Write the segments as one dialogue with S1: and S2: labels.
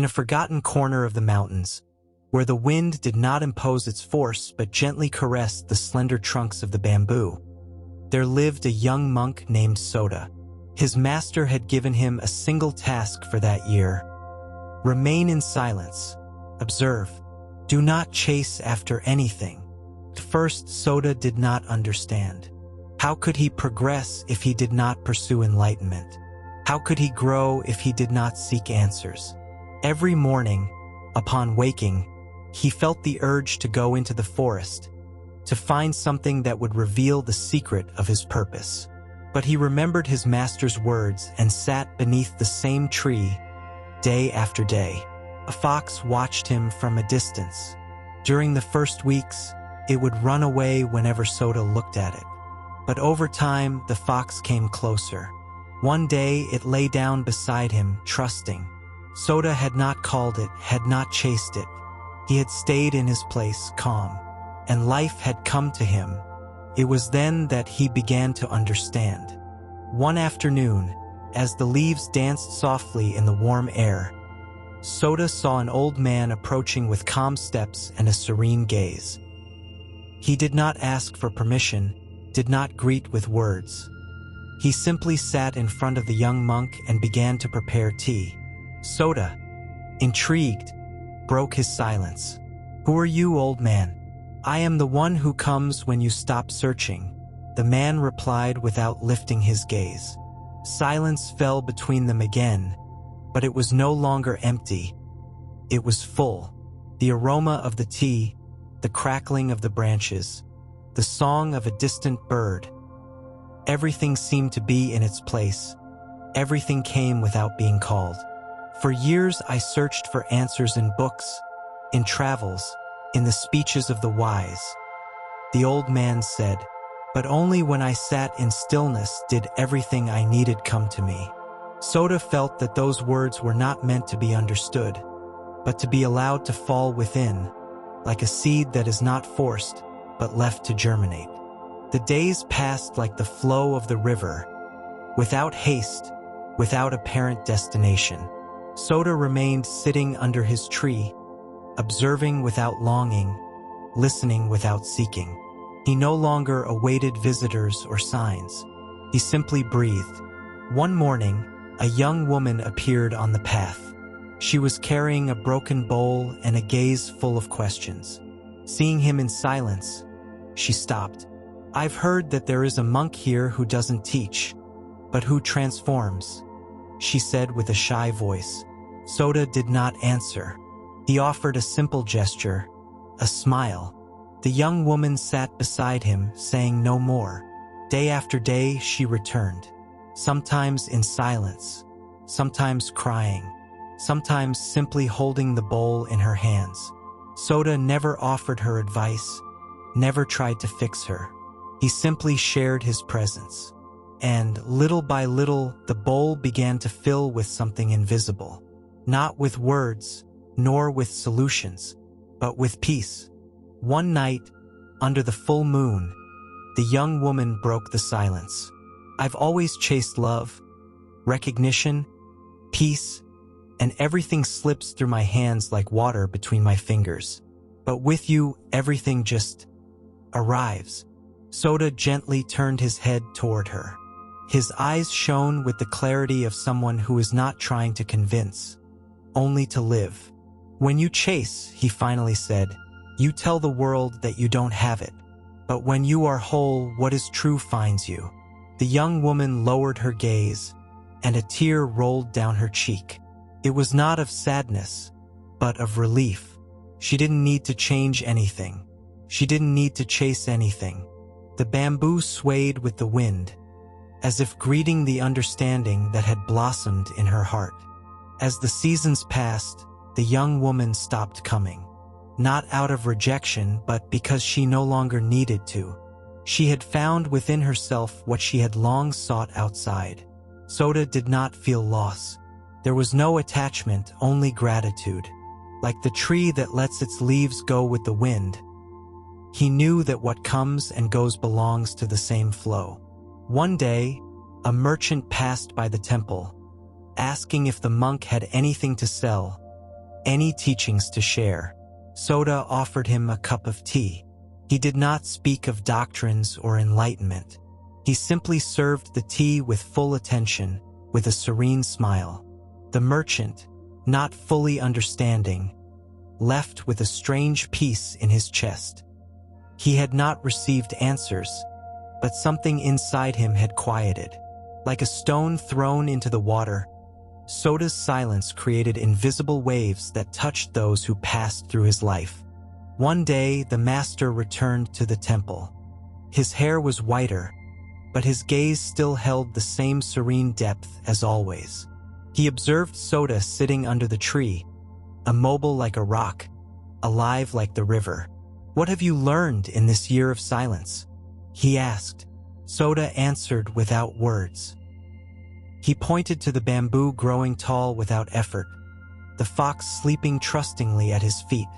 S1: In a forgotten corner of the mountains, where the wind did not impose its force but gently caressed the slender trunks of the bamboo, there lived a young monk named Soda. His master had given him a single task for that year: remain in silence, observe, do not chase after anything. At first, Soda did not understand. How could he progress if he did not pursue enlightenment? How could he grow if he did not seek answers? Every morning, upon waking, he felt the urge to go into the forest, to find something that would reveal the secret of his purpose. But he remembered his master's words and sat beneath the same tree day after day. A fox watched him from a distance. During the first weeks, it would run away whenever Soda looked at it. But over time, the fox came closer. One day, it lay down beside him, trusting. Soda had not called it, had not chased it. He had stayed in his place, calm, and life had come to him. It was then that he began to understand. One afternoon, as the leaves danced softly in the warm air, Soda saw an old man approaching with calm steps and a serene gaze. He did not ask for permission, did not greet with words. He simply sat in front of the young monk and began to prepare tea. Soda, intrigued, broke his silence. "Who are you, old man?" "I am the one who comes when you stop searching," the man replied without lifting his gaze. Silence fell between them again, but it was no longer empty. It was full. The aroma of the tea, the crackling of the branches, the song of a distant bird. Everything seemed to be in its place. Everything came without being called. For years I searched for answers in books, in travels, in the speeches of the wise, the old man said, but only when I sat in stillness did everything I needed come to me. Soda felt that those words were not meant to be understood, but to be allowed to fall within, like a seed that is not forced, but left to germinate. The days passed like the flow of the river, without haste, without apparent destination. Soda remained sitting under his tree, observing without longing, listening without seeking. He no longer awaited visitors or signs. He simply breathed. One morning, a young woman appeared on the path. She was carrying a broken bowl and a gaze full of questions. Seeing him in silence, she stopped. "I've heard that there is a monk here who doesn't teach, but who transforms," she said with a shy voice. Soda did not answer. He offered a simple gesture, a smile. The young woman sat beside him, saying no more. Day after day, she returned, sometimes in silence, sometimes crying, sometimes simply holding the bowl in her hands. Soda never offered her advice, never tried to fix her. He simply shared his presence. And little by little, the bowl began to fill with something invisible. Not with words, nor with solutions, but with peace. One night, under the full moon, the young woman broke the silence. "I've always chased love, recognition, peace, and everything slips through my hands like water between my fingers. But with you, everything just arrives." Soda gently turned his head toward her. His eyes shone with the clarity of someone who is not trying to convince, only to live. "When you chase," he finally said, "you tell the world that you don't have it. But when you are whole, what is true finds you." The young woman lowered her gaze, and a tear rolled down her cheek. It was not of sadness, but of relief. She didn't need to change anything. She didn't need to chase anything. The bamboo swayed with the wind, as if greeting the understanding that had blossomed in her heart. As the seasons passed, the young woman stopped coming. Not out of rejection, but because she no longer needed to. She had found within herself what she had long sought outside. Soda did not feel loss. There was no attachment, only gratitude. Like the tree that lets its leaves go with the wind, he knew that what comes and goes belongs to the same flow. One day, a merchant passed by the temple, asking if the monk had anything to sell. any teachings to share. Soda offered him a cup of tea. He did not speak of doctrines or enlightenment. He simply served the tea with full attention, with a serene smile. The merchant, not fully understanding, left with a strange peace in his chest. He had not received answers, but something inside him had quieted. Like a stone thrown into the water, Soda's silence created invisible waves that touched those who passed through his life. One day, the master returned to the temple. His hair was whiter, but his gaze still held the same serene depth as always. He observed Soda sitting under the tree, immobile like a rock, alive like the river. "What have you learned in this year of silence?" he asked. Soda answered without words. He pointed to the bamboo growing tall without effort, the fox sleeping trustingly at his feet,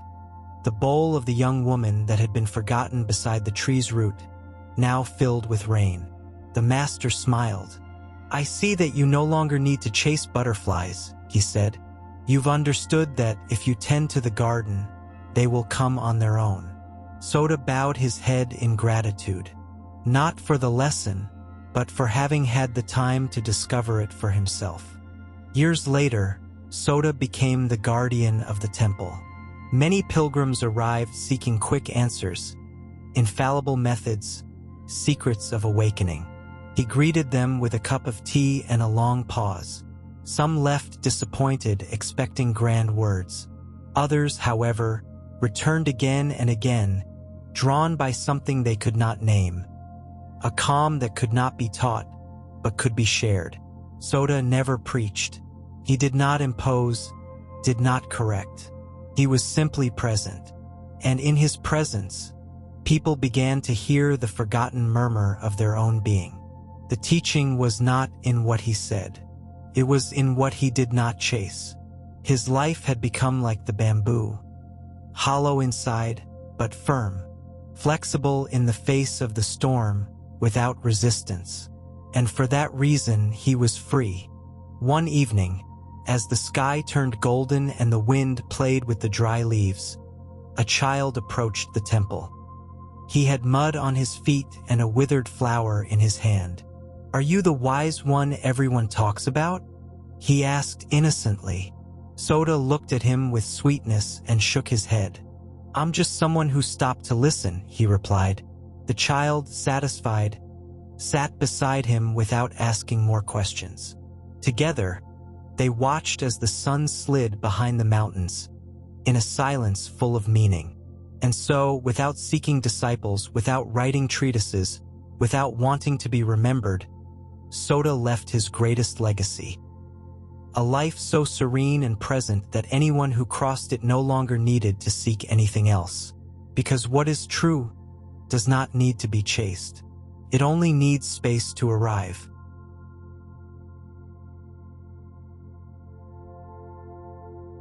S1: the bowl of the young woman that had been forgotten beside the tree's root, now filled with rain. The master smiled. "I see that you no longer need to chase butterflies," he said. "You've understood that if you tend to the garden, they will come on their own." Soda bowed his head in gratitude, not for the lesson, but for having had the time to discover it for himself. Years later, Soda became the guardian of the temple. Many pilgrims arrived seeking quick answers, infallible methods, secrets of awakening. He greeted them with a cup of tea and a long pause. Some left disappointed, expecting grand words. Others, however, returned again and again, drawn by something they could not name. A calm that could not be taught, but could be shared. Soda never preached. He did not impose, did not correct. He was simply present. And in his presence, people began to hear the forgotten murmur of their own being. The teaching was not in what he said. It was in what he did not chase. His life had become like the bamboo, hollow inside, but firm, flexible in the face of the storm, without resistance. And for that reason, he was free. One evening, as the sky turned golden and the wind played with the dry leaves, a child approached the temple. He had mud on his feet and a withered flower in his hand. "Are you the wise one everyone talks about?" he asked innocently. Soda looked at him with sweetness and shook his head. "I'm just someone who stopped to listen," he replied. The child, satisfied, sat beside him without asking more questions. Together, they watched as the sun slid behind the mountains, in a silence full of meaning. And so, without seeking disciples, without writing treatises, without wanting to be remembered, Soda left his greatest legacy. A life so serene and present that anyone who crossed it no longer needed to seek anything else. Because what is true does not need to be chased. It only needs space to arrive.